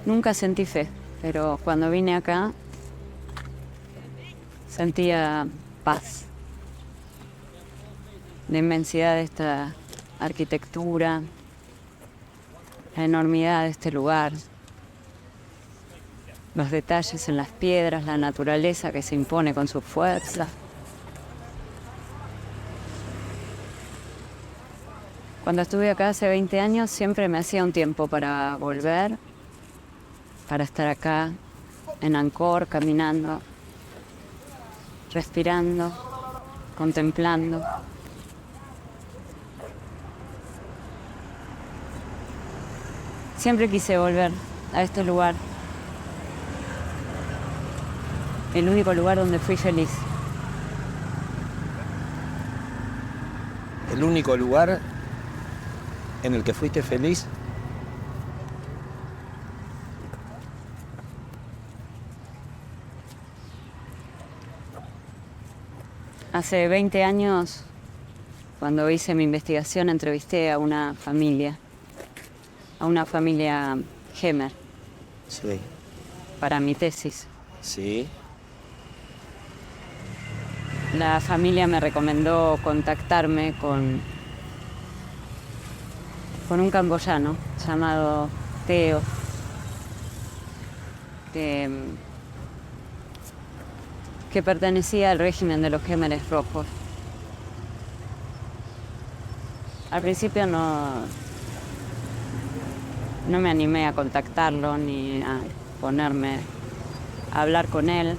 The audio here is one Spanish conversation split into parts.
Nunca sentí fe, pero cuando vine acá sentía paz. La inmensidad de esta arquitectura, la enormidad de este lugar, los detalles en las piedras, la naturaleza que se impone con su fuerza. Cuando estuve acá hace 20 años siempre me hacía un tiempo para volver, para estar acá en Angkor, caminando, respirando, contemplando. Siempre quise volver a este lugar, el único lugar donde fui feliz. ¿El único lugar en el que fuiste feliz? Hace 20 años, cuando hice mi investigación, entrevisté a una familia Hemer, Sí. para mi tesis. Sí. La familia me recomendó contactarme con un camboyano llamado Teo, que pertenecía al régimen de los Khmeres Rojos. Al principio no me animé a contactarlo ni a ponerme a hablar con él.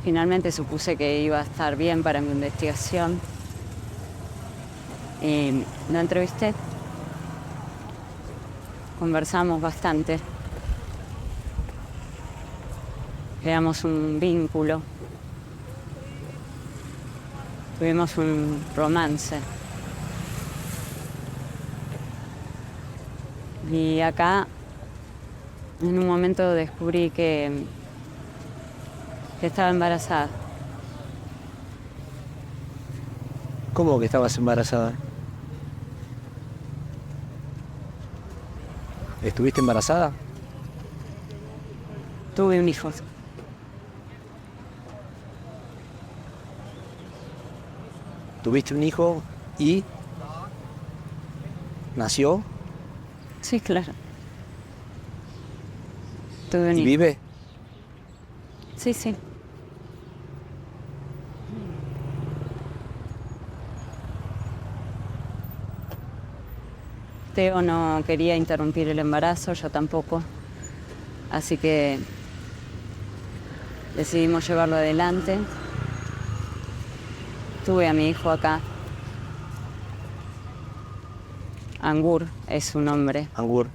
Finalmente supuse que iba a estar bien para mi investigación y lo entrevisté. Conversamos bastante. Creamos un vínculo. Tuvimos un romance. Y acá, en un momento descubrí que estaba embarazada. ¿Cómo que estabas embarazada? ¿Estuviste embarazada? Tuve un hijo. ¿Tuviste un hijo y nació Sí, claro. Tuve un y hijo. vive? Sí, sí. Teo no quería interrumpir el embarazo, yo tampoco. Así que decidimos llevarlo adelante. Tuve a mi hijo acá. Angur es su nombre. Angur.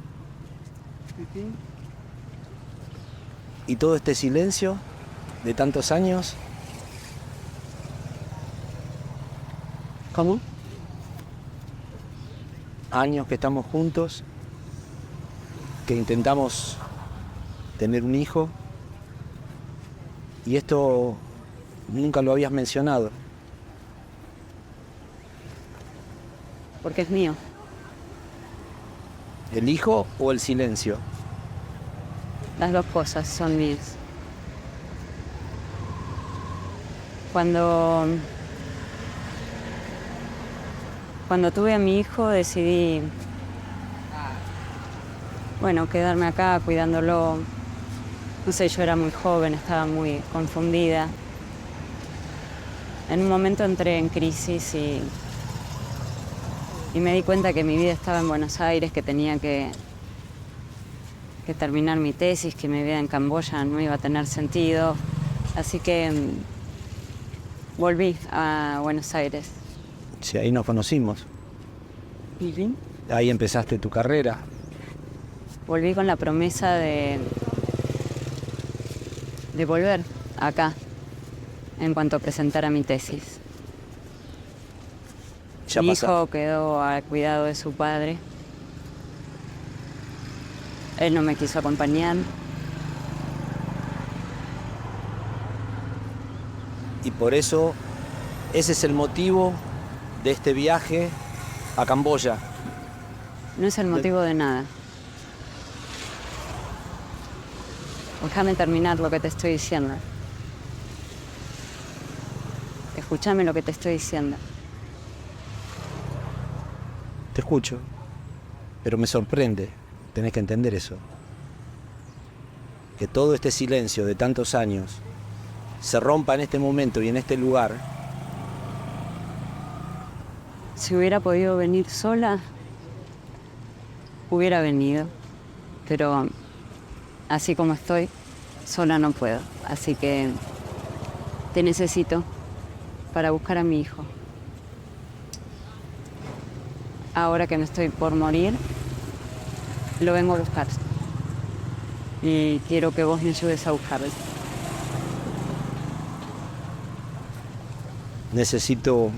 ¿Y todo este silencio de tantos años? ¿Cómo? Años que estamos juntos, que intentamos tener un hijo, y esto nunca lo habías mencionado. Porque es mío. ¿El hijo o el silencio? Las dos cosas son mías. Cuando tuve a mi hijo decidí, quedarme acá cuidándolo. No sé, yo era muy joven, estaba muy confundida. En un momento entré en crisis y me di cuenta que mi vida estaba en Buenos Aires, que tenía que terminar mi tesis, que mi vida en Camboya no iba a tener sentido. Así que volví a Buenos Aires. Sí, ahí nos conocimos. ¿Y? Ahí empezaste tu carrera. Volví con la promesa de volver acá en cuanto presentara mi tesis. Ya Mi pasa. hijo quedó al cuidado de su padre. Él no me quiso acompañar. Y por eso, ese es el motivo de este viaje a Camboya. No es el motivo de nada. Déjame terminar lo que te estoy diciendo. Escúchame lo que te estoy diciendo. Te escucho, pero me sorprende, tenés que entender eso. Que todo este silencio de tantos años se rompa en este momento y en este lugar. Si hubiera podido venir sola, hubiera venido. Pero así como estoy, sola no puedo. Así que te necesito para buscar a mi hijo. Ahora que me estoy por morir, lo vengo a buscar. Y quiero que vos me ayudes a buscarlo. Necesito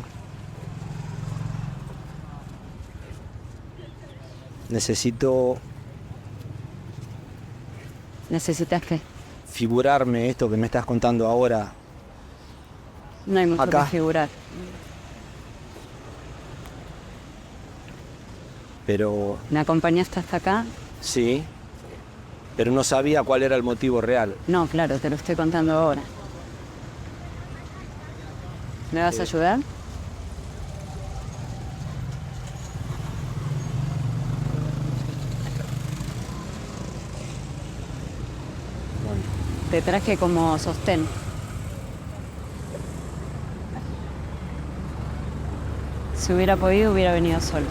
¿Necesitas qué? figurarme esto que me estás contando ahora No hay mucho acá. que figurar. Pero ¿Me acompañaste hasta acá? sí, pero no sabía cuál era el motivo real. No, claro, te lo estoy contando ahora. ¿Me vas a ayudar? Bueno, Te traje como sostén. Si hubiera podido, hubiera venido solo.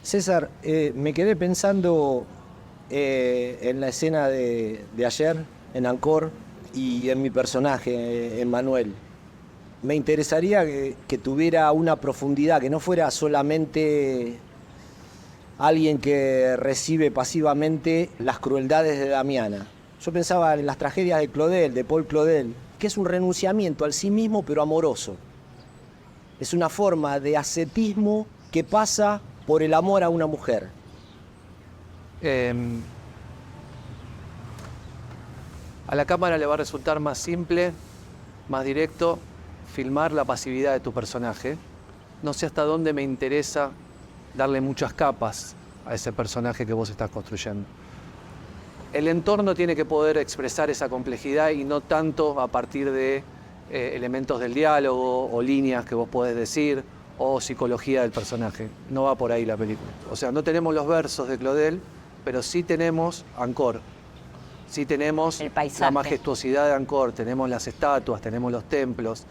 César, me quedé pensando en la escena de ayer, en Angkor, y en mi personaje, en Manuel. Me interesaría que tuviera una profundidad, que no fuera solamente alguien que recibe pasivamente las crueldades de Damiana. Yo pensaba en las tragedias de Claudel, de Paul Claudel, que es un renunciamiento al sí mismo pero amoroso. Es una forma de ascetismo que pasa por el amor a una mujer. A la cámara le va a resultar más simple, más directo, filmar la pasividad de tu personaje. No sé hasta dónde me interesa darle muchas capas a ese personaje que vos estás construyendo. El entorno tiene que poder expresar esa complejidad y no tanto a partir de elementos del diálogo o líneas que vos podés decir o psicología del personaje. No va por ahí la película. O sea, no tenemos los versos de Claudel, pero sí tenemos Angkor. Sí tenemos El paisaje. la majestuosidad de Angkor, tenemos las estatuas, tenemos los templos.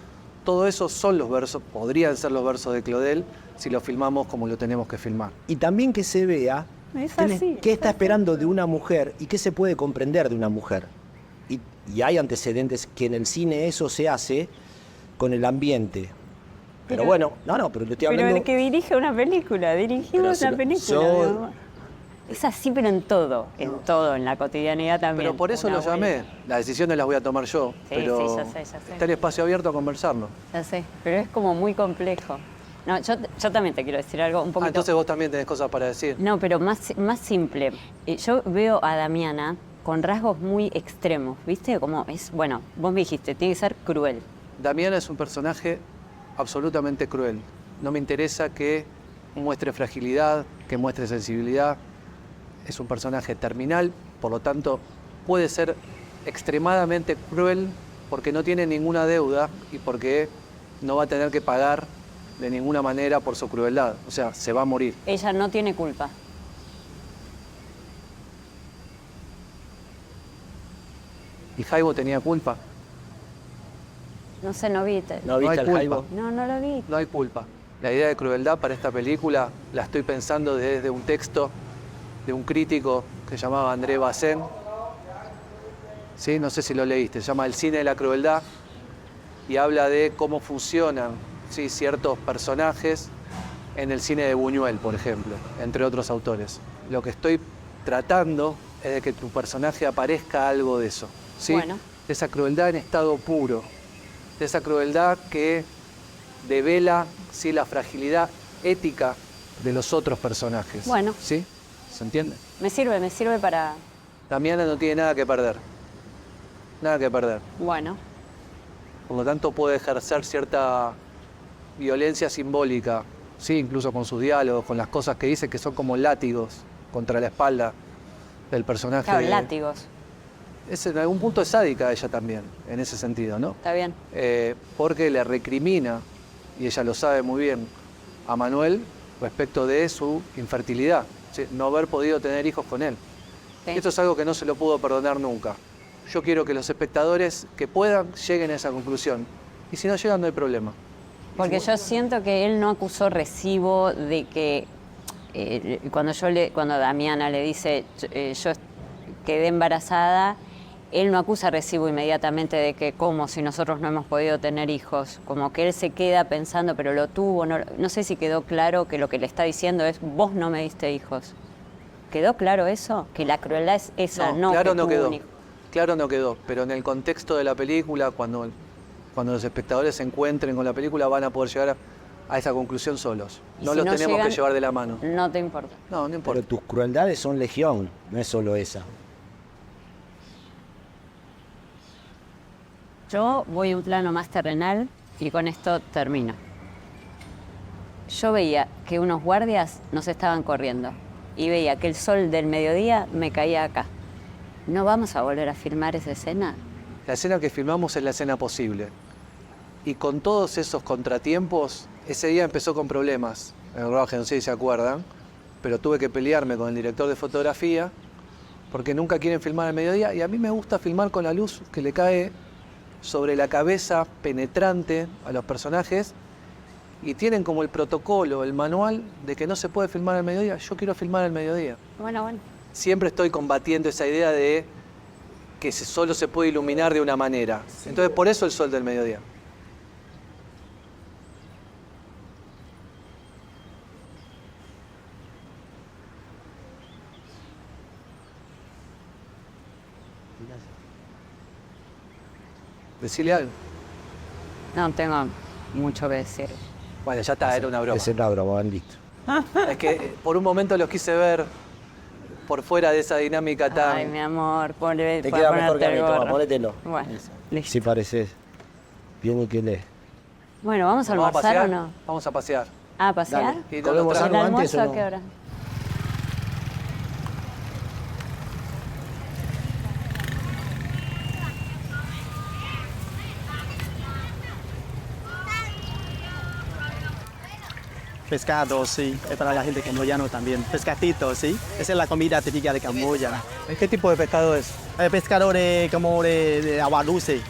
Todo eso son los versos, podrían ser los versos de Claudel si lo filmamos como lo tenemos que filmar. Y también que se vea Es así, qué es está así. esperando de una mujer y qué se puede comprender de una mujer. Y hay antecedentes que en el cine eso se hace con el ambiente. Pero bueno, pero le estoy hablando... Pero el que dirige una película, dirigimos Pero una película. mi amor. Es así, pero en todo, en la cotidianidad también. Pero por eso Una lo llamé. abuela. Las decisiones las voy a tomar yo. Sí, pero sí, ya sé. está el espacio abierto a conversarlo. Ya sé, pero es como muy complejo. No, yo también te quiero decir algo un poquito... Entonces vos también tenés cosas para decir. No, pero más simple. Yo veo a Damiana con rasgos muy extremos, ¿viste? Como es, bueno, vos me dijiste, tiene que ser cruel. Damiana es un personaje absolutamente cruel. No me interesa que muestre fragilidad, que muestre sensibilidad. Es un personaje terminal, por lo tanto puede ser extremadamente cruel porque no tiene ninguna deuda y porque no va a tener que pagar de ninguna manera por su crueldad. O sea, se va a morir. Ella no tiene culpa. ¿Y Jaibo tenía culpa? No sé, no vi. ¿No viste hay al culpa. Jaibo? No lo vi. No hay culpa. La idea de crueldad para esta película la estoy pensando desde un texto de un crítico que se llamaba André Bazin. ¿Sí? No sé si lo leíste. Se llama El cine de la crueldad y habla de cómo funcionan, ¿sí?, ciertos personajes en el cine de Buñuel, por ejemplo, entre otros autores. Lo que estoy tratando es de que tu personaje aparezca algo de eso, ¿sí? Bueno. De esa crueldad en estado puro, de esa crueldad que devela, ¿sí?, la fragilidad ética de los otros personajes. Bueno. ¿Sí? ¿Se entiende? Me sirve para... Damiana no tiene nada que perder. Nada que perder. Bueno, Por lo tanto, puede ejercer cierta violencia simbólica, sí, incluso con sus diálogos, con las cosas que dice que son como látigos contra la espalda del personaje. claro, látigos. En algún punto es sádica ella también, en ese sentido, ¿no? Está bien. Porque le recrimina, y ella lo sabe muy bien, a Manuel respecto de su infertilidad, ¿sí?, no haber podido tener hijos con él. Sí. Esto es algo que no se lo pudo perdonar nunca. Yo quiero que los espectadores que puedan lleguen a esa conclusión. Y si no llegan, no hay problema. Porque yo siento que él no acusó recibo de que cuando Damiana le dice yo quedé embarazada, él no acusa recibo inmediatamente de que como si nosotros no hemos podido tener hijos, como que él se queda pensando, pero lo tuvo, no sé si quedó claro que lo que le está diciendo es vos no me diste hijos. ¿Quedó claro eso? Que la crueldad es esa, no claro que no tuvo quedó. un hijo. Claro no quedó, pero en el contexto de la película, cuando los espectadores se encuentren con la película, van a poder llegar a esa conclusión solos. Y No si los no tenemos llegan, que llevar de la mano. No te importa. No, no importa. Pero tus crueldades son legión, no es solo esa. Yo voy a un plano más terrenal y con esto termino. Yo veía que unos guardias nos estaban corriendo y veía que el sol del mediodía me caía acá. ¿No vamos a volver a filmar esa escena? La escena que filmamos es la escena posible. Y con todos esos contratiempos, ese día empezó con problemas. En el rodaje, no sé si se acuerdan, pero tuve que pelearme con el director de fotografía porque nunca quieren filmar al mediodía y a mí me gusta filmar con la luz que le cae sobre la cabeza penetrante a los personajes y tienen como el protocolo, el manual de que no se puede filmar al mediodía. Yo quiero filmar al mediodía. Bueno. Siempre estoy combatiendo esa idea de que solo se puede iluminar de una manera. Entonces, por eso el sol del mediodía. Decirle algo. No tengo mucho que decir. Bueno, ya está, era una broma. Esa es la broma, listo. Es que por un momento los quise ver por fuera de esa dinámica tan... Ay, mi amor, Te queda mejor que a mí, toma, ponételo. Bueno, listo. Si pareces bien y que lees. Bueno, ¿vamos a ¿Vamos a almorzar pasear? o no? Vamos a pasear. Ah, ¿a pasear? Dale. Y ¿Comemos ¿El algo antes almuerzo o a no? qué hora? Pescado, sí, es para la gente camboyana también. Pescatito, sí, esa es la comida típica de Camboya. ¿Qué tipo de pescado es? Pescado como de agua dulce,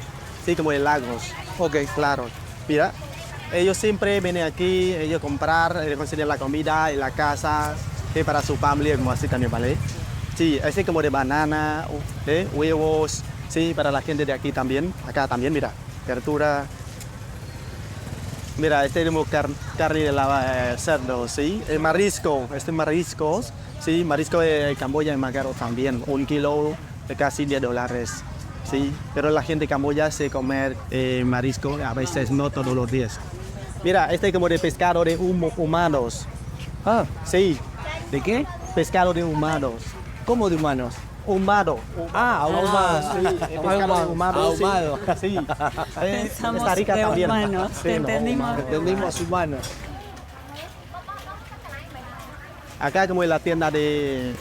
sí, como de lagos. Ok. Claro. Mira, ellos siempre vienen aquí, ellos comprar, conseguir la comida en la casa, para su familia, como así también, ¿vale? Sí, así como de banana, huevos, sí, para la gente de aquí también. Acá también, mira, verdura. Mira, tenemos carne de cerdo, sí. El marisco, mariscos, sí, marisco de Camboya y Macaro también. 1 kilo de casi $10, sí. Pero la gente de Camboya se come marisco, a veces no todos los días. Mira, como de pescado de humanos. Ah, Sí, ¿De qué? pescado de humanos. ¿Cómo de humanos? Humado. Ahumado. Sí, pescado ahumado. Sí. Ahumado. Sí. Pensamos Está rica de también. humanos, Sí, te no, entendimos. Entendimos humanos. Acá como en la tienda de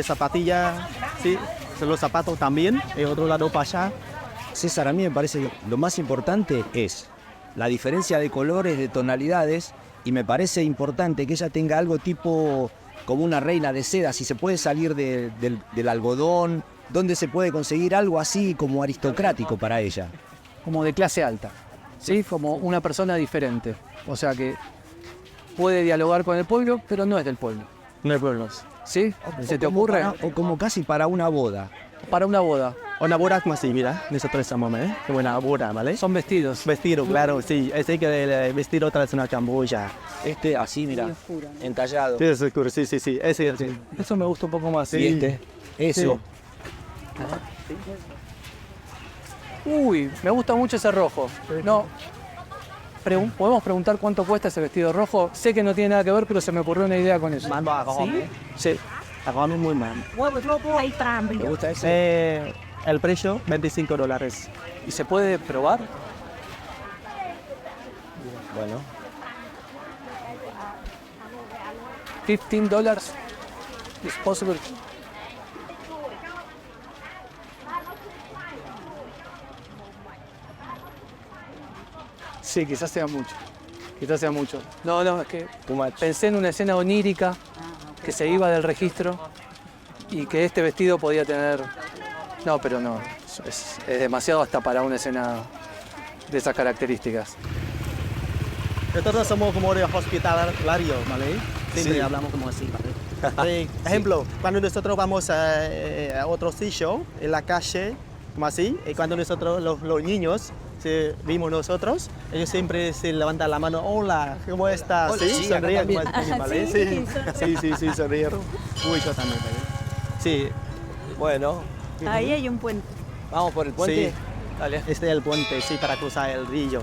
zapatillas, sí, son los zapatos también, y otro lado para allá. César, a mí me parece que lo más importante es la diferencia de colores, de tonalidades, y me parece importante que ella tenga algo tipo como una reina de seda, si se puede salir del algodón, donde se puede conseguir algo así como aristocrático para ella. como de clase alta, ¿sí? Como una persona diferente. O sea que puede dialogar con el pueblo, pero no es del pueblo. No hay problemas. ¿Sí? ¿Se te O como ocurre? o como casi para una boda. Para una boda. Una boda como así, mira, nosotros estamos, como una boda, ¿vale? Son vestidos. Vestido, claro, sí, ese que el vestido tradicional Camboya. Así, mira, entallado. Sí, es oscuro, sí, ese. Eso me gusta un poco más. Y eso. Uy, me gusta mucho ese rojo. No. ¿Podemos preguntar cuánto cuesta ese vestido rojo? Sé que no tiene nada que ver, pero se me ocurrió una idea con eso. Sí, acá es muy mal. ¿Te gusta ese? El precio, $25. ¿Y se puede probar? Bueno. $15 is possible. Sí, quizás sea mucho. Quizás sea mucho. No, es que Too much. pensé en una escena onírica que se iba del registro y que este vestido podía tener... No, pero no. Es demasiado hasta para una escena de esas características. Nosotros somos como de hospitalario, ¿vale? Siempre Sí. hablamos como así, ¿vale? Sí. Ejemplo, cuando nosotros vamos a otro sitio en la calle, como así, y cuando nosotros, los niños, vimos nosotros, ellos siempre se levantan la mano, hola, ¿cómo estás? Hola, Sí, sí, acá sonríen, también. ¿vale? Sí, sonríen. Uy, yo también, ¿vale? Sí, Bueno, Ahí hay un puente. vamos por el puente. Sí. Dale. este es el puente, sí, para cruzar el río.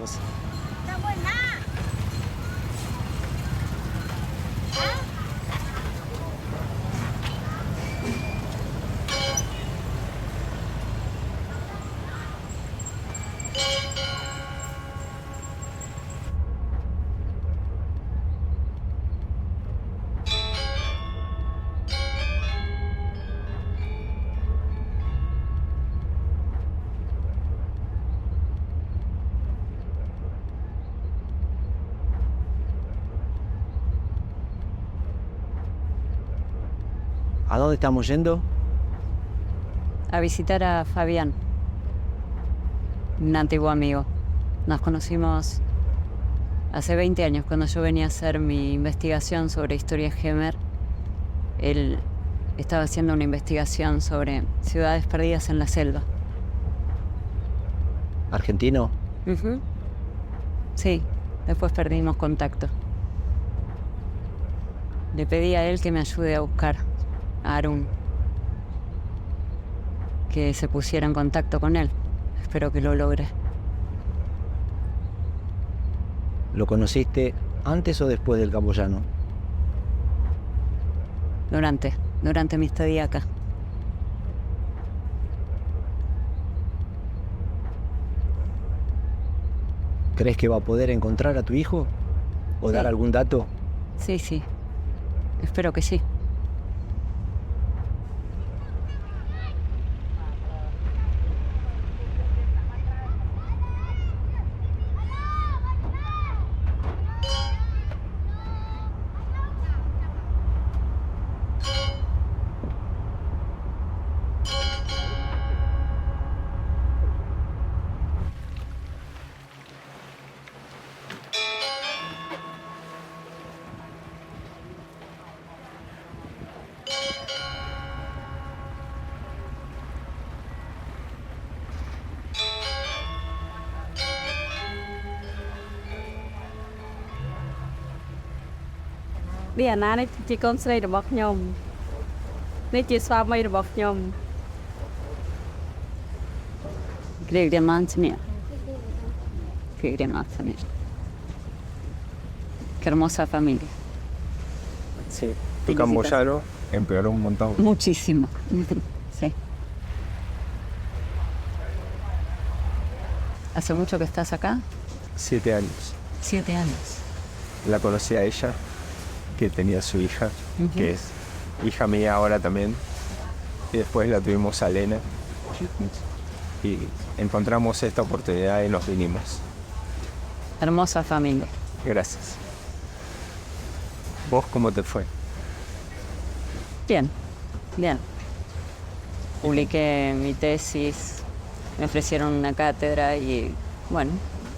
¿A dónde estamos yendo? A visitar a Fabián, un antiguo amigo. Nos conocimos hace 20 años, cuando yo venía a hacer mi investigación sobre historia Gemer. Él estaba haciendo una investigación sobre ciudades perdidas en la selva. ¿Argentino? Ujú. Sí, después perdimos contacto. Le pedí a él que me ayude a buscar a Arun, que se pusiera en contacto con él. Espero que lo logre. ¿Lo conociste antes o después del camboyano? Durante mi estadía acá. ¿Crees que va a poder encontrar a tu hijo? ¿O dar algún dato? Sí. Espero que sí. នេះអាណានេះជាកូនស្រីរបស់ខ្ញុំនេះជាស្វាមីរបស់ខ្ញុំ Gregoria Manzanilla. Gregoria Manzanilla. Qué hermosa familia. Sí. Tu camboyano empeoró un montón. Muchísimo. Sí. ¿Hace mucho que estás acá? 7 años. 7 años. La conocí a ella, que tenía su hija, que es hija mía ahora también. Y después la tuvimos a Elena. Y encontramos esta oportunidad y nos vinimos. Hermosa familia. Gracias. ¿Vos cómo te fue? Bien, bien. Publiqué mi tesis, me ofrecieron una cátedra y, bueno,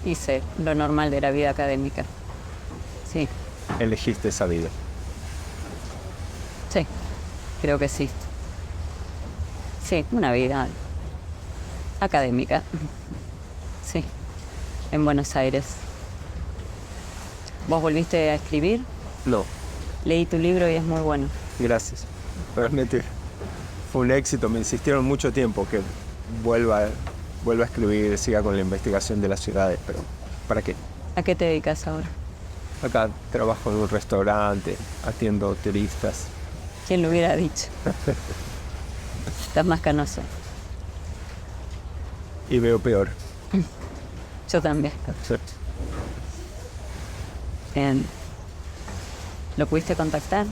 hice lo normal de la vida académica. Sí, Elegiste esa vida. sí, creo que sí. Sí, una vida académica. Sí, en Buenos Aires. ¿Vos volviste a escribir? No, Leí tu libro y es muy bueno. gracias. Realmente fue un éxito. Me insistieron mucho tiempo que vuelva a escribir, siga con la investigación de las ciudades, pero ¿para qué? ¿A qué te dedicas ahora? Acá trabajo en un restaurante, atiendo turistas. ¿Quién lo hubiera dicho? Estás más canoso. Y veo peor. Yo también. Bien. ¿Lo pudiste contactar?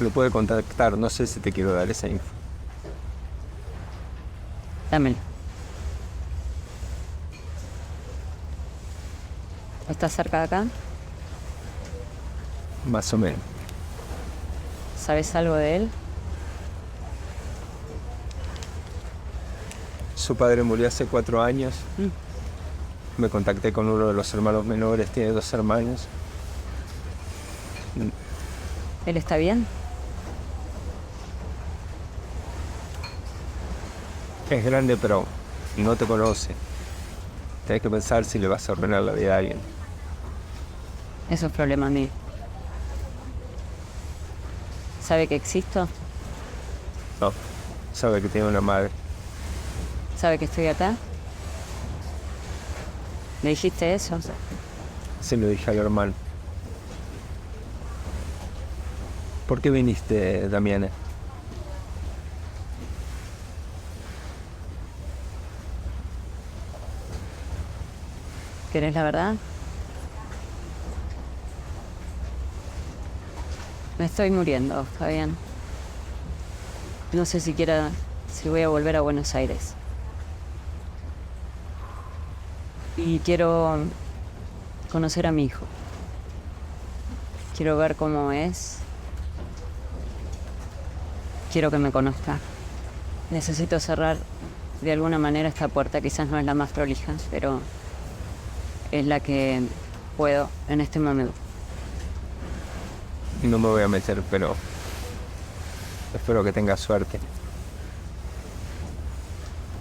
Lo puede contactar, no sé si te quiero dar esa info. Dámelo. ¿Estás cerca de acá? Más o menos. ¿Sabes algo de él? Su padre murió hace 4 años. Me contacté con uno de los hermanos menores, tiene 2 hermanos. ¿Él está bien? Es grande, pero no te conoce. Tienes que pensar si le vas a arruinar la vida a alguien. Eso es problema mío. ¿Sabe que existo? No, sabe que tiene una madre. ¿Sabe que estoy acá? ¿Le dijiste eso? Se lo dije al hermano. ¿Por qué viniste, Damiana? ¿Querés la verdad? Me estoy muriendo, Fabián. No sé siquiera si voy a volver a Buenos Aires. Y quiero conocer a mi hijo. Quiero ver cómo es. Quiero que me conozca. Necesito cerrar de alguna manera esta puerta. Quizás no es la más prolija, pero es la que puedo en este momento. No me voy a meter, pero espero que tenga suerte.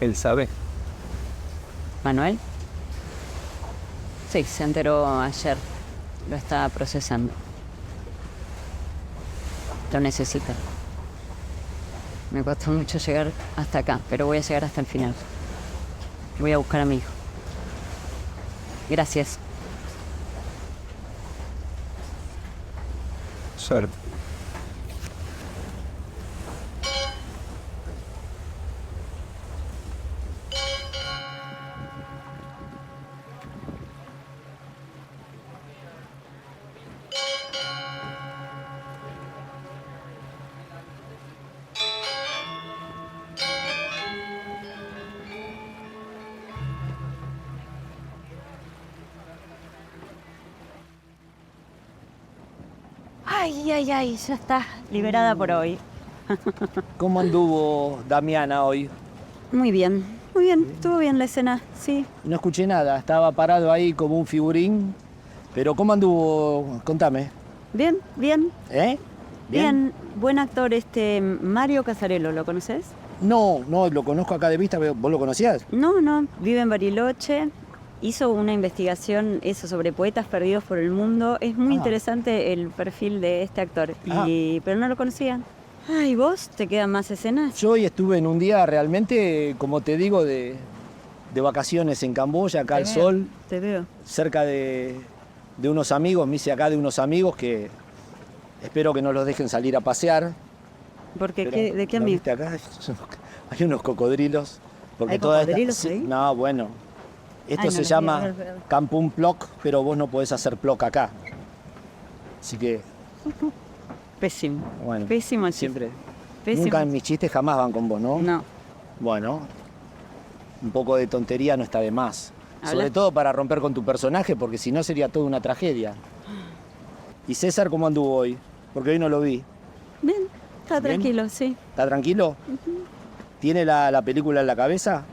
¿Él sabe? ¿Manuel? Sí, se enteró ayer. Lo está procesando. Lo necesita. Me costó mucho llegar hasta acá, pero voy a llegar hasta el final. Voy a buscar a mi hijo. Gracias. Suerte. Ay, ya está liberada por hoy. ¿Cómo anduvo Damiana hoy? Muy bien, estuvo bien la escena, sí. No escuché nada, estaba parado ahí como un figurín. Pero ¿cómo anduvo? Contame. Bien, ¿Eh? bien. Buen actor Mario Casarello, ¿lo conoces? No, lo conozco acá de vista, pero ¿vos lo conocías? No, vive en Bariloche. hizo una investigación eso sobre poetas perdidos por el mundo. Es muy interesante el perfil de este actor, pero no lo conocían. ¿Y vos? ¿Te quedan más escenas? Yo hoy estuve en un día realmente, como te digo, de vacaciones en Camboya, acá al sol, Te veo. cerca de unos amigos, me hice acá de unos amigos que espero que no los dejen salir a pasear. Porque, Pero, ¿de qué ¿no amigo? viste acá? Hay unos cocodrilos. Porque ¿Hay toda esta- cocodrilos sí, ahí? No, bueno. Esto Ay, no se los llama vi, a ver. Kampung Plok, pero vos no podés hacer Plok acá. Así que, Pésimo. bueno, Pésimo chiste. siempre. Pésimo. Nunca en mis chistes jamás van con vos, ¿no? No. Bueno, un poco de tontería no está de más. Habla. Sobre todo para romper con tu personaje, porque si no sería toda una tragedia. ¿Y César cómo anduvo hoy? Porque hoy no lo vi. Bien, está Bien. tranquilo, sí. ¿Está tranquilo? ¿Tiene la película en la cabeza?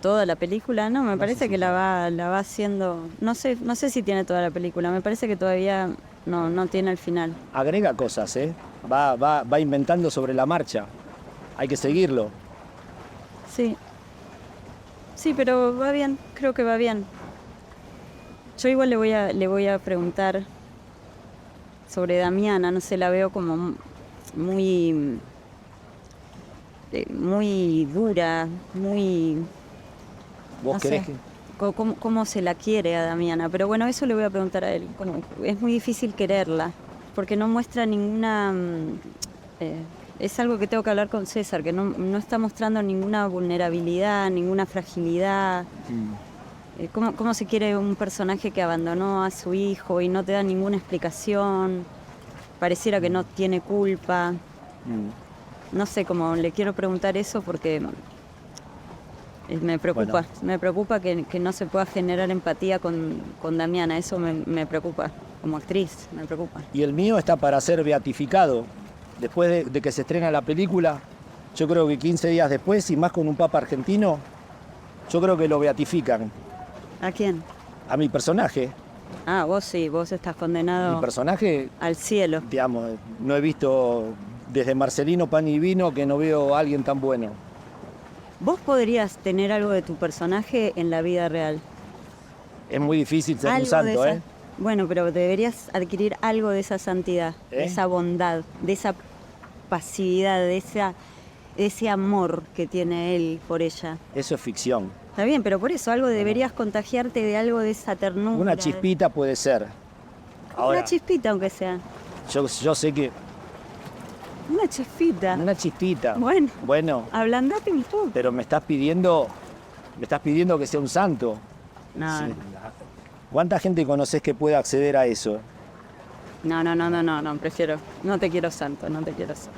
Toda la película, no, me parece que la va haciendo. No sé si tiene toda la película, me parece que todavía no tiene el final. Agrega cosas, ¿eh? Va inventando sobre la marcha. Hay que seguirlo. Sí. Sí, pero va bien, creo que va bien. Yo igual le voy a preguntar sobre Damiana, no sé, la veo como muy muy dura, muy... ¿Vos no querés sé, que...? cómo se la quiere a Damiana, pero bueno, eso le voy a preguntar a él. Es muy difícil quererla, porque no muestra ninguna... es algo que tengo que hablar con César, que no está mostrando ninguna vulnerabilidad, ninguna fragilidad. ¿Cómo se quiere un personaje que abandonó a su hijo y no te da ninguna explicación? Pareciera que no tiene culpa. No sé, cómo le quiero preguntar eso porque me preocupa. Bueno. Me preocupa que no se pueda generar empatía con Damiana. Eso me preocupa. Como actriz, me preocupa. Y el mío está para ser beatificado. Después de que se estrena la película, yo creo que 15 días después, y más con un papa argentino, yo creo que lo beatifican. ¿A quién? A mi personaje. Ah, vos sí, vos estás condenado Mi personaje, al cielo. digamos, no he visto desde Marcelino Pan y Vino que no veo a alguien tan bueno. ¿Vos podrías tener algo de tu personaje en la vida real? Es muy difícil ser un Algo de santo, esa- ¿eh? Bueno, pero deberías adquirir algo de esa santidad, de ¿Eh? esa bondad, de esa pasividad, de ese amor que tiene él por ella. Eso es ficción. Está bien, pero por eso algo deberías contagiarte de algo de esa ternura. Una chispita puede ser. Ahora, Una chispita, aunque sea. yo sé que... Una chispita. Una chispita. Bueno. Bueno, Ablandate un poco. pero me estás pidiendo que sea un santo. No, Sí. ¿Cuánta gente conoces que pueda acceder a eso? no, prefiero. No te quiero santo, no te quiero santo.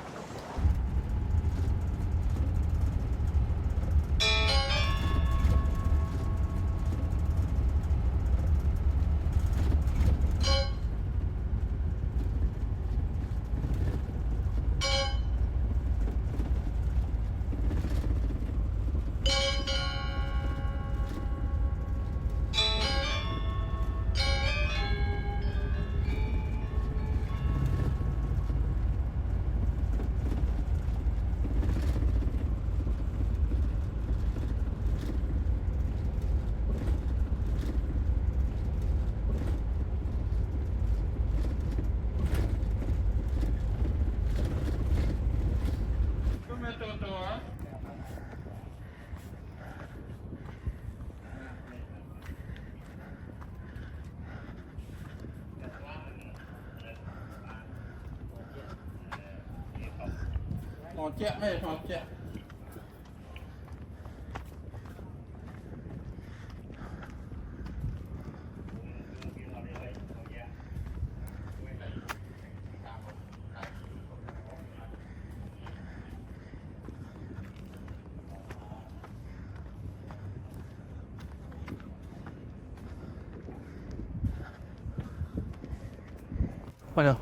Bueno,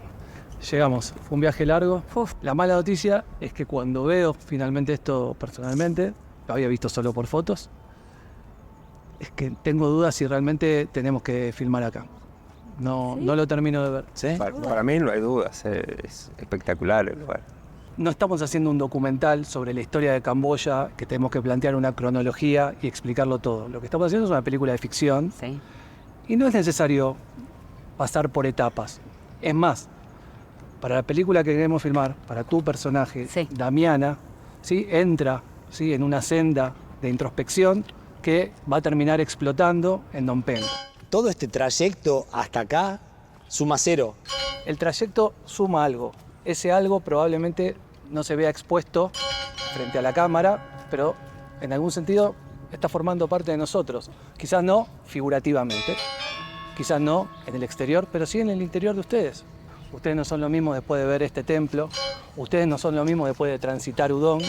llegamos. Fue un viaje largo. La mala noticia es que cuando veo finalmente esto personalmente, lo había visto solo por fotos, es que tengo dudas si realmente tenemos que filmar acá. No lo termino de ver. ¿Sí? Para mí no hay dudas, es espectacular el lugar. no estamos haciendo un documental sobre la historia de Camboya, que tenemos que plantear una cronología y explicarlo todo. Lo que estamos haciendo es una película de ficción Sí. y no es necesario pasar por etapas. Es más, para la película que queremos filmar, para tu personaje, Sí. Damiana, ¿sí? Entra, ¿sí? en una senda de introspección que va a terminar explotando en Phnom Penh. Todo este trayecto hasta acá suma 0. El trayecto suma algo. Ese algo probablemente no se vea expuesto frente a la cámara, pero en algún sentido está formando parte de nosotros. Quizás no figurativamente, quizás no en el exterior, pero sí en el interior de ustedes. Ustedes no son lo mismo después de ver este templo, ustedes no son lo mismo después de transitar Udon.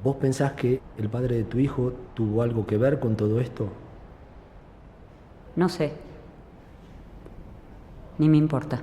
¿Vos pensás que el padre de tu hijo tuvo algo que ver con todo esto? No sé. Ni me importa.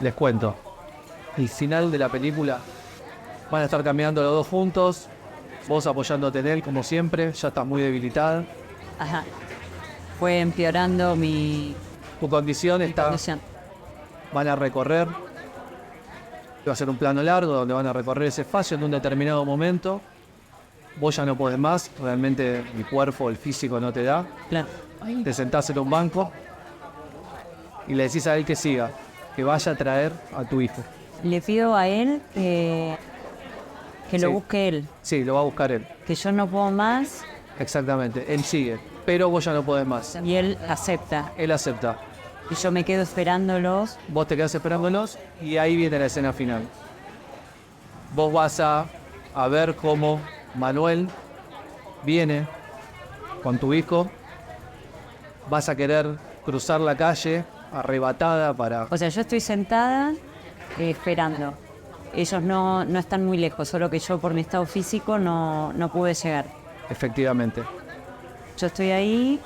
Les cuento. El final de la película van a estar caminando los dos juntos, vos apoyándote en él como siempre, ya estás muy debilitada. Ajá. Fue empeorando mi Tu condición está, condición. van a recorrer, va a ser un plano largo donde van a recorrer ese espacio en un determinado momento. Vos ya no podés más, realmente el cuerpo, el físico no te da. Claro. Te sentás en un banco y le decís a él que siga, que vaya a traer a tu hijo. Le pido a él que Sí. lo busque él, Sí, lo va a buscar él. que yo no puedo más Exactamente, él sigue, pero vos ya no podés más. y él acepta. Él acepta. Y yo me quedo esperándolos. Vos te quedás esperándolos y ahí viene la escena final. Vos vas a ver cómo Manuel viene con tu hijo. Vas a querer cruzar la calle arrebatada para... O sea, yo estoy sentada esperando. Ellos no están muy lejos, solo que yo por mi estado físico no pude llegar. Efectivamente. Yo estoy ahí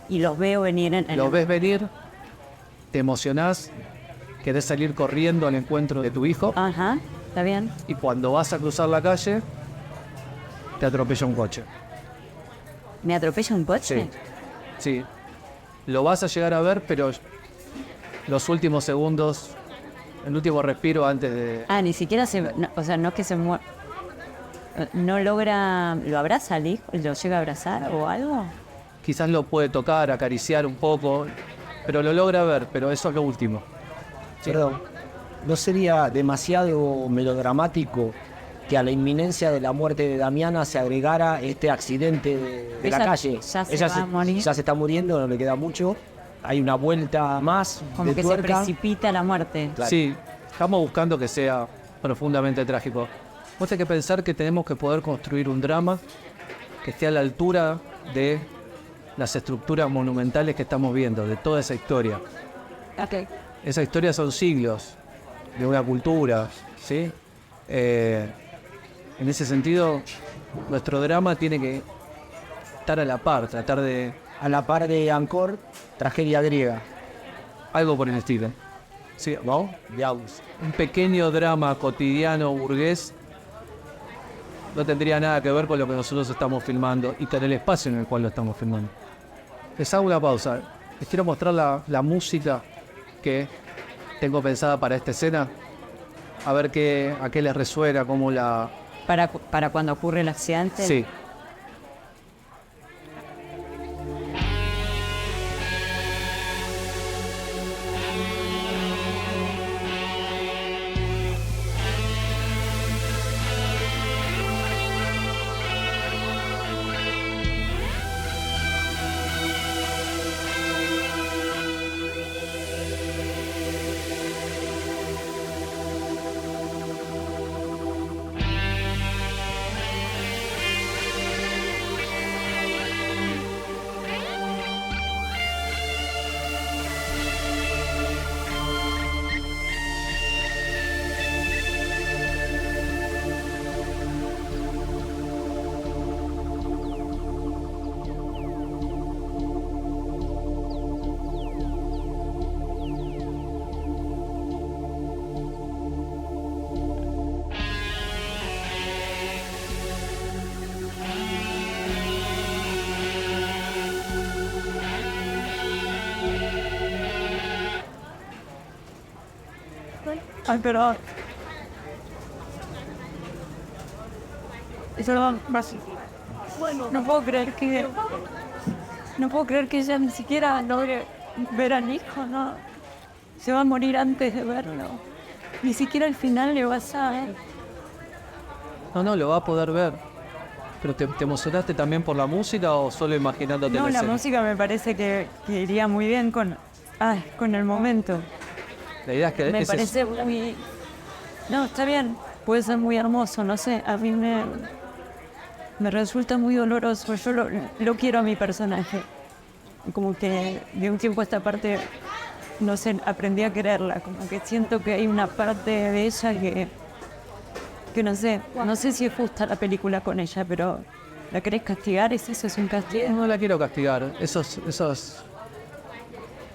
y los veo venir en Los ves venir, te emocionás, querés salir corriendo al encuentro de tu hijo Ajá, está bien. y cuando vas a cruzar la calle, te atropella un coche. ¿Me atropella un coche? Sí. Lo vas a llegar a ver, pero los últimos segundos, el último respiro antes de... Ah, ni siquiera o sea, no es que se muera. No logra... ¿Lo abraza al hijo? ¿Lo llega a abrazar o algo? Quizás lo puede tocar, acariciar un poco, pero lo logra ver, pero eso es lo último. Perdón, ¿no sería demasiado melodramático que a la inminencia de la muerte de Damiana se agregara este accidente de la Ella calle? ya se Ella va a morir. ya se está muriendo, no le queda mucho. Hay una vuelta más Como de que se tuerca. precipita la muerte. Claro. Sí, estamos buscando que sea profundamente trágico. Vos tenés que pensar que tenemos que poder construir un drama que esté a la altura de las estructuras monumentales que estamos viendo, de toda esa historia. Ok. Esa historia son siglos de una cultura, ¿sí? En ese sentido, nuestro drama tiene que estar a la par, tratar de... A la par de Angkor, tragedia griega. Algo por el estilo. Sí, ¿No? Veamos. un pequeño drama cotidiano burgués no tendría nada que ver con lo que nosotros estamos filmando y con el espacio en el cual lo estamos filmando. Les hago una pausa. Les quiero mostrar la música que tengo pensada para esta escena. A ver a qué les resuena, cómo la... Para cuando ocurre el accidente. Sí. Ay, perdón. Perdón, bueno, no puedo creer que ella ni siquiera logre ver al hijo, ¿no? Se va a morir antes de verlo. Ni siquiera al final le vas a ver. No, lo va a poder ver. ¿Pero te emocionaste también por la música o solo imaginándote No, la la escena? música me parece que iría muy bien con el momento. La idea es que Me parece muy... No, está bien. Puede ser muy hermoso, no sé. A mí me resulta muy doloroso. Yo lo quiero a mi personaje. Como que de un tiempo a esta parte, no sé, aprendí a quererla. Como que siento que hay una parte de ella que no sé si es justa la película con ella, pero ¿la querés castigar? ¿Es eso? ¿Es un castigo? No la quiero castigar. Esos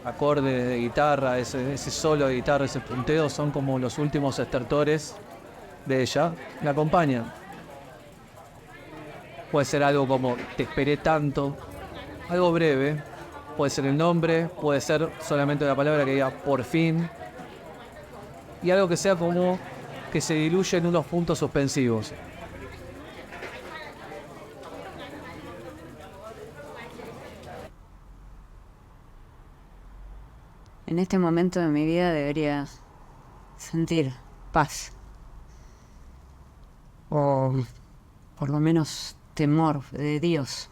acordes de guitarra, ese solo de guitarra, ese punteo, son como los últimos estertores de ella. La acompañan. Puede ser algo como te esperé tanto, algo breve. Puede ser el nombre, puede ser solamente una palabra que diga por fin. Y algo que sea como que se diluye en unos puntos suspensivos. En este momento de mi vida debería sentir paz. O por lo menos temor de Dios.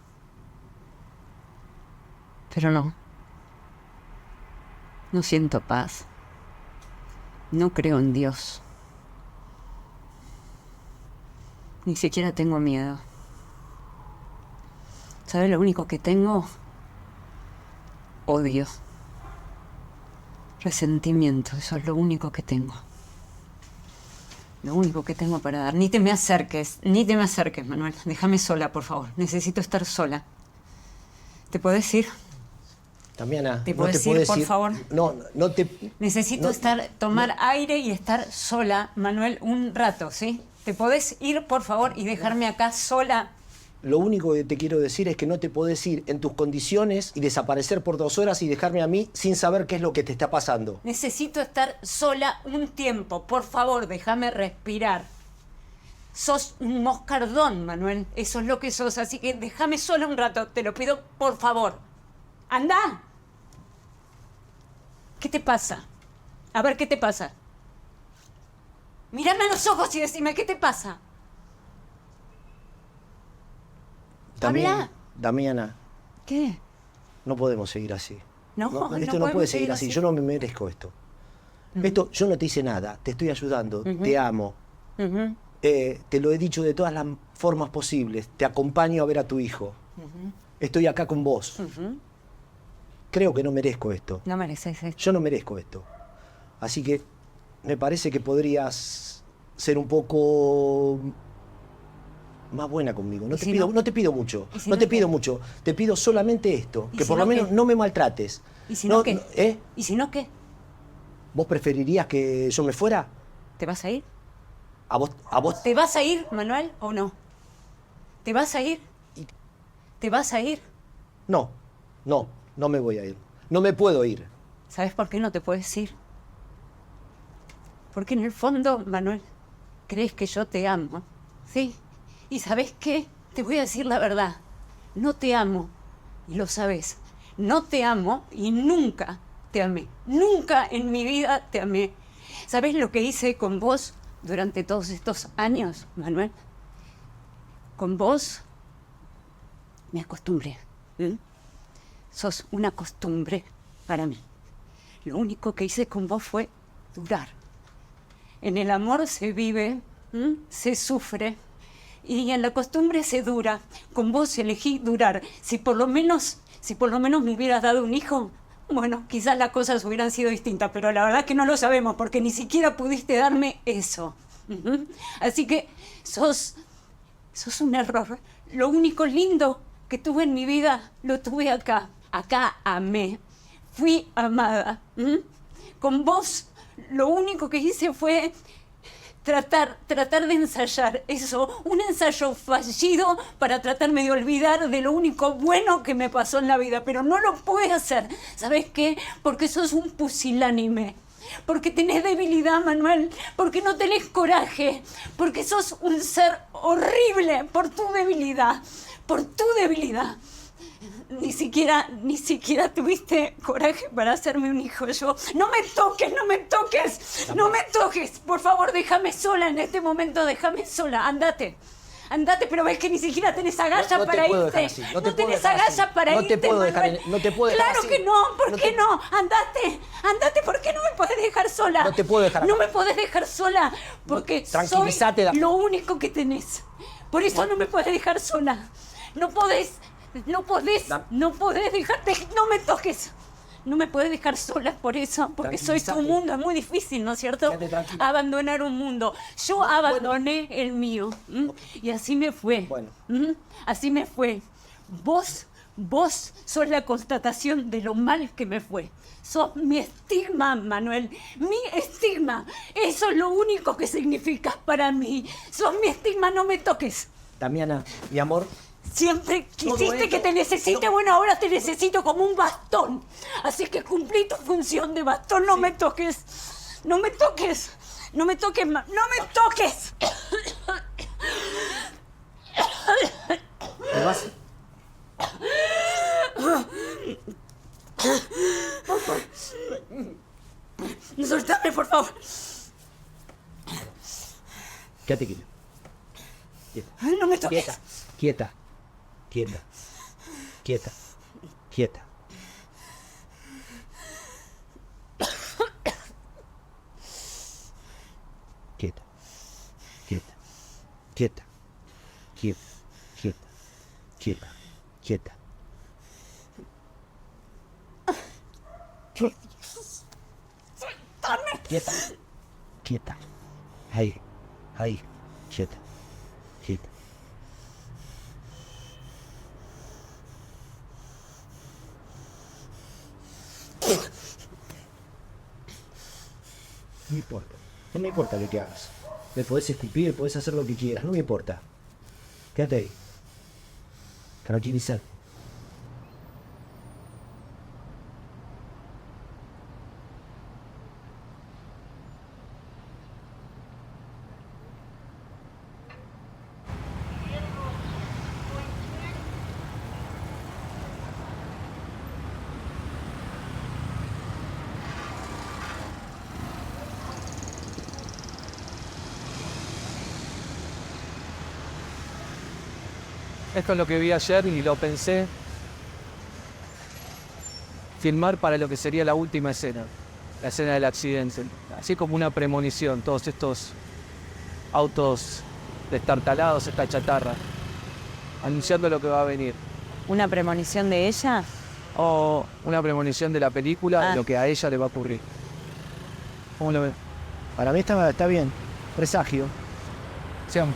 Pero no. No siento paz. No creo en Dios. Ni siquiera tengo miedo. ¿Sabes lo único que tengo? Odio. Resentimiento, eso es lo único que tengo. Lo único que tengo para dar. Ni te me acerques, Manuel. Déjame sola, por favor. Necesito estar sola. ¿Te podés ir? Damiana, ¿Te no podés te ir, puedes por ir. favor? No te... Necesito tomar aire y estar sola, Manuel, un rato, ¿sí? ¿Te podés ir, por favor, y dejarme acá sola? Lo único que te quiero decir es que no te podés ir en tus condiciones y desaparecer por 2 horas y dejarme a mí sin saber qué es lo que te está pasando. Necesito estar sola un tiempo. Por favor, déjame respirar. Sos un moscardón, Manuel. Eso es lo que sos. Así que déjame sola un rato. Te lo pido, por favor. ¡Anda! ¿Qué te pasa? A ver, ¿qué te pasa? Mírame a los ojos y decime, ¿qué te pasa? Habla. Damiana, ¿Qué? no podemos seguir así. No, esto no podemos puede seguir así. Yo no me merezco esto. Esto, yo no te hice nada. Te estoy ayudando. Te amo. Te lo he dicho de todas las formas posibles. Te acompaño a ver a tu hijo. Estoy acá con vos. Creo que no merezco esto. No mereces esto. Yo no merezco esto. Así que me parece que podrías ser un poco más buena conmigo. No ¿Y te si pido, no? no te pido mucho. ¿Y si No no te qué? pido mucho. Te pido solamente esto. ¿Y Que si por no lo menos qué? no me maltrates. ¿Y si no qué? ¿Eh? ¿Y si no qué? ¿Vos preferirías que yo me fuera? ¿Te vas a ir? ¿A vos? ¿Te vas a ir, Manuel, o no? ¿Te vas a ir? ¿Te vas a ir? No, no me voy a ir. No me puedo ir. ¿Sabes por qué no te puedes ir? Porque en el fondo, Manuel, crees que yo te amo, ¿sí? ¿Y sabes qué? Te voy a decir la verdad. No te amo, y lo sabes. No te amo y nunca te amé. Nunca en mi vida te amé. ¿Sabes lo que hice con vos durante todos estos años, Manuel? Con vos me acostumbré. Sos una costumbre para mí. Lo único que hice con vos fue durar. En el amor se vive, se sufre, y en la costumbre se dura. Con vos elegí durar. Si por lo menos me hubieras dado un hijo, bueno, quizás las cosas hubieran sido distintas, pero la verdad que no lo sabemos, porque ni siquiera pudiste darme eso. Así que sos un error. Lo único lindo que tuve en mi vida, lo tuve acá. Acá amé. Fui amada. Con vos, lo único que hice fue tratar de ensayar eso, un ensayo fallido para tratarme de olvidar de lo único bueno que me pasó en la vida, pero no lo pude hacer. ¿Sabes qué? Porque sos un pusilánime, porque tenés debilidad, Manuel, porque no tenés coraje, porque sos un ser horrible por tu debilidad, Ni siquiera tuviste coraje para hacerme un hijo. No me toques, por favor, déjame sola en este momento, déjame sola, andate, pero ves que ni siquiera tenés agallas para irte. No tenés agallas para irte, Manuel. No te puedo dejar Claro así. que no, ¿por qué no? Andate, ¿por qué no me podés dejar sola? No te puedo dejar No acá. me podés dejar sola, porque soy Tranquilízate, lo único que tenés. Por eso no me podés dejar sola. No podés dejarte, no me toques. No me podés dejar sola por eso, porque soy tu Tranquilízate. mundo. Es muy difícil, ¿no es cierto? Quédate tranquila. Abandonar un mundo. Yo abandoné el mío. Y así me fue. Bueno. Así me fue. Vos sos la constatación de lo mal que me fue. Sos mi estigma, Manuel. Mi estigma. Eso es lo único que significas para mí. Sos mi estigma, no me toques. Damiana, mi amor, Siempre quisiste esto- que te necesite, bueno, ahora te necesito como un bastón. Así que cumplí tu función de bastón, no me toques. No me toques. No me toques más. ¡No me toques! ¿me vas? Soltame, por favor. Quédate quieto. Quieta. Ay, no me toques. Quieta. Quieta. Quieta. Quieta. Quieta. Quieta. Quieta. Quieta. Quieta. Quieta. Quieta. Quieta. Quieta. Quieta. Ahí. Ahí. Quieta. Quieta. No me importa. No me importa lo que hagas. Me podés escupir, podés hacer lo que quieras. No me importa. Quédate ahí. Tranquilízate. Esto es lo que vi ayer y lo pensé filmar para lo que sería la última escena, la escena del accidente. Así como una premonición, todos estos autos destartalados, esta chatarra, anunciando lo que va a venir. ¿Una premonición de ella? ¿O Una premonición de la película, de lo que a ella le va a ocurrir. ¿Cómo lo ves? Para mí está bien. Presagio. Seamos.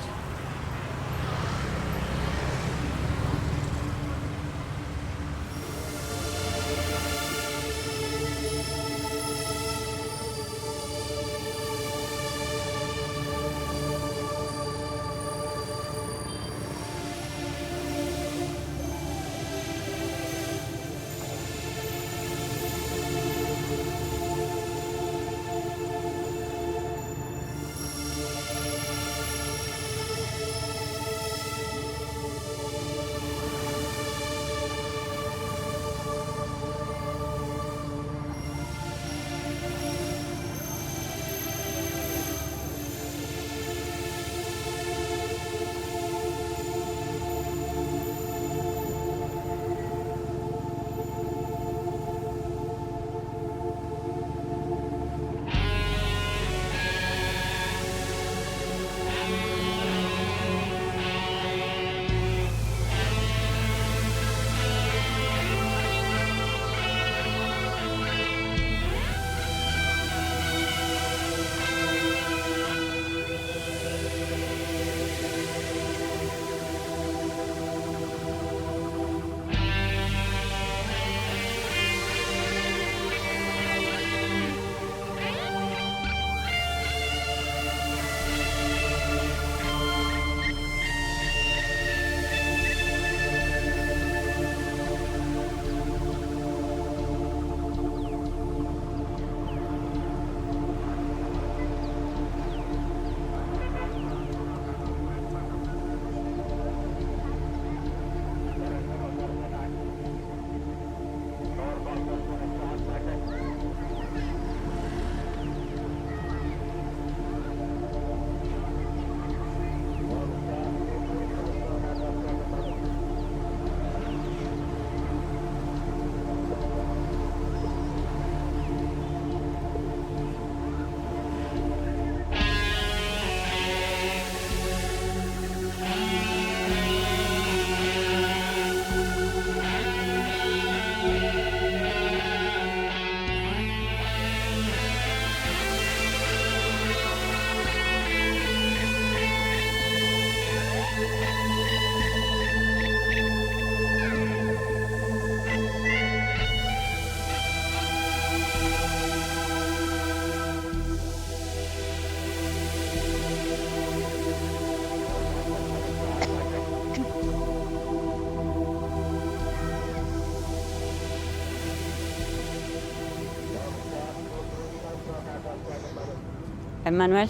Emmanuel,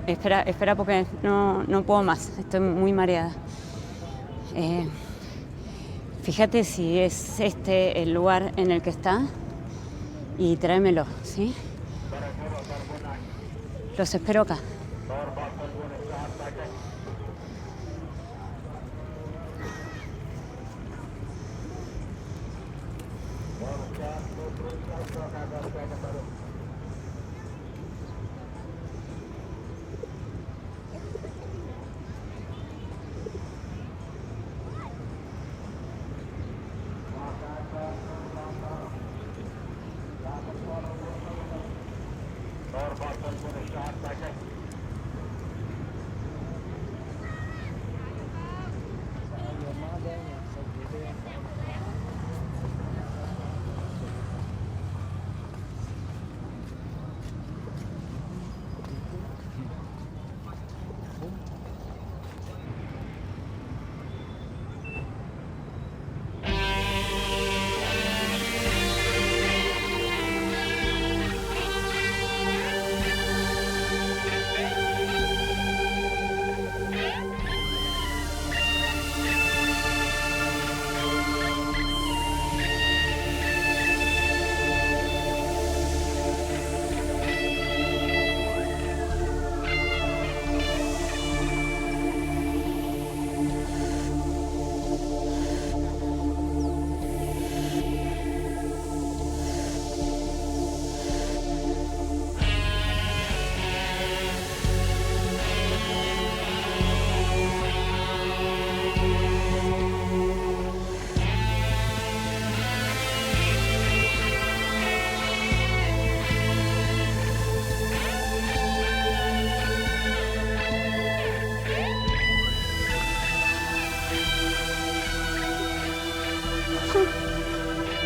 espera porque no puedo más, estoy muy mareada. Fíjate si es este el lugar en el que está y tráemelo, ¿sí? Los espero acá.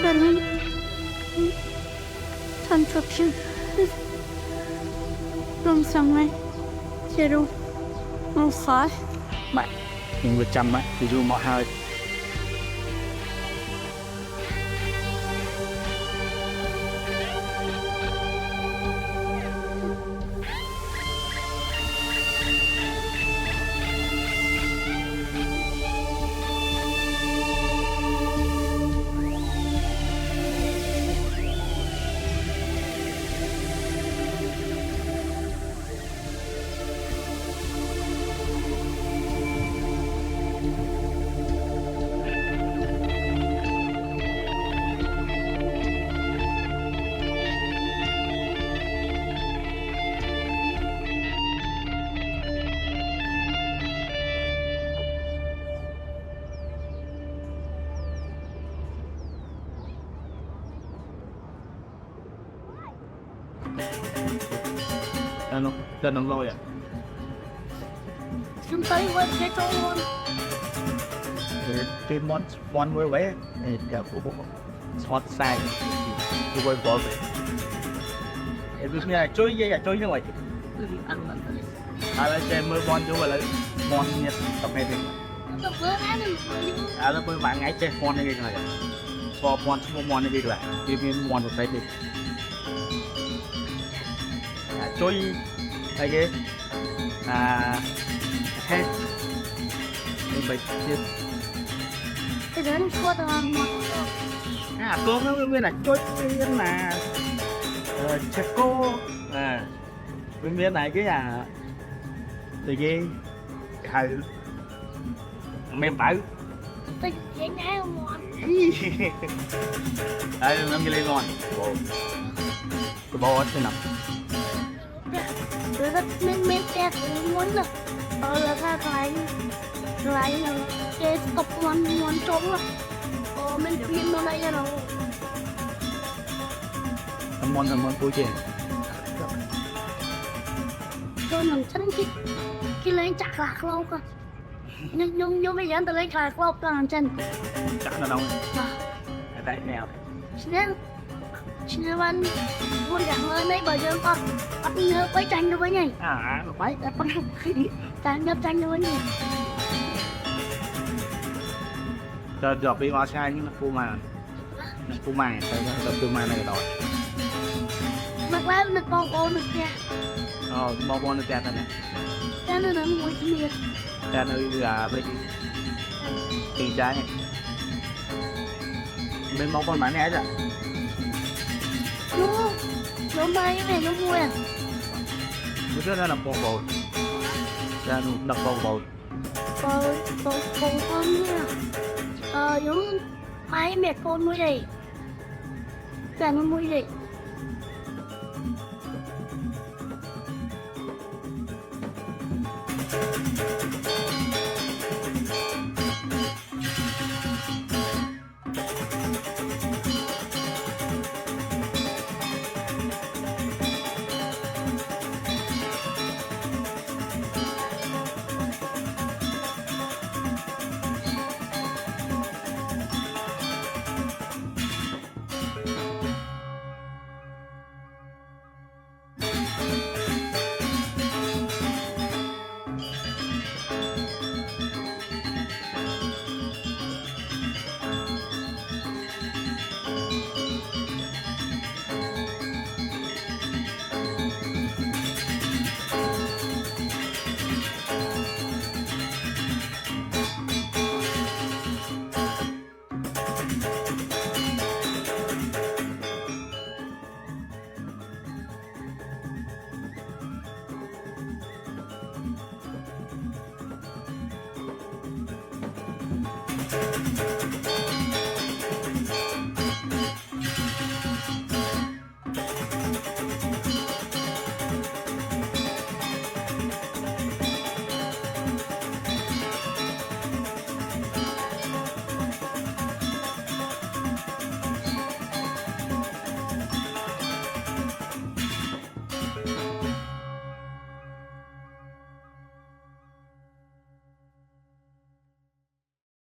Pardon. Construction. From somewhere. Zero. No five. Bạn mình 100 á, thì dù mọi hai. Ano, ganun lang yan. Chúng ta quên cái chỗ luôn. Trên one way away, thì cả của hot side, thì quay bỏ về. Em biết nghe chơi như vậy. Là xem mới bon chú là bon nhật tập này thì. Là bữa bạn ngay chơi bon này này. So bon chú bon này lại, thì mình bon một cái đi. Chơi cái gì? Hết. Mình phải chơi. Cái đó có tao ăn mà. Cô nó bên này chơi bên là chè cô. Bên này cái nhà thì cái hay mềm bảo. Tôi dễ nhảy không ngon. Đây nó cái lên ngon. Cái bò thế nào? Tôi rất mến xe cũng muốn là là ra cái là cái cọc ngon trống rồi. Mình phim nó đây rồi. Món cuối chè. Tôi mình thích cái lên chặt lạc lâu cơ. Nhưng bây giờ tôi lấy chặt lâu cơ làm chân. Chặt nó đâu? Tại nào? Xin anh buồn cảm ơn đấy bởi vì con bắt nhớ quay tranh đâu với nhỉ? Quay con tranh nhập tranh đâu với nhỉ? Cho dọc đi qua xe nhưng nó phu mà. Phu mà, nó phu mà này rồi. Mặc lá mình con được nha. Bao con được đẹp này. Cho nên là ngồi trên miệng. Ra nơi là bên kỳ trái này. Bên bao con bán né rồi. Nó bay cái này nó vui à. Bữa trước nó làm con bột. Ra đập con bột. Còn con nha. Giống máy mẹ con nuôi này. Cả nó nuôi này.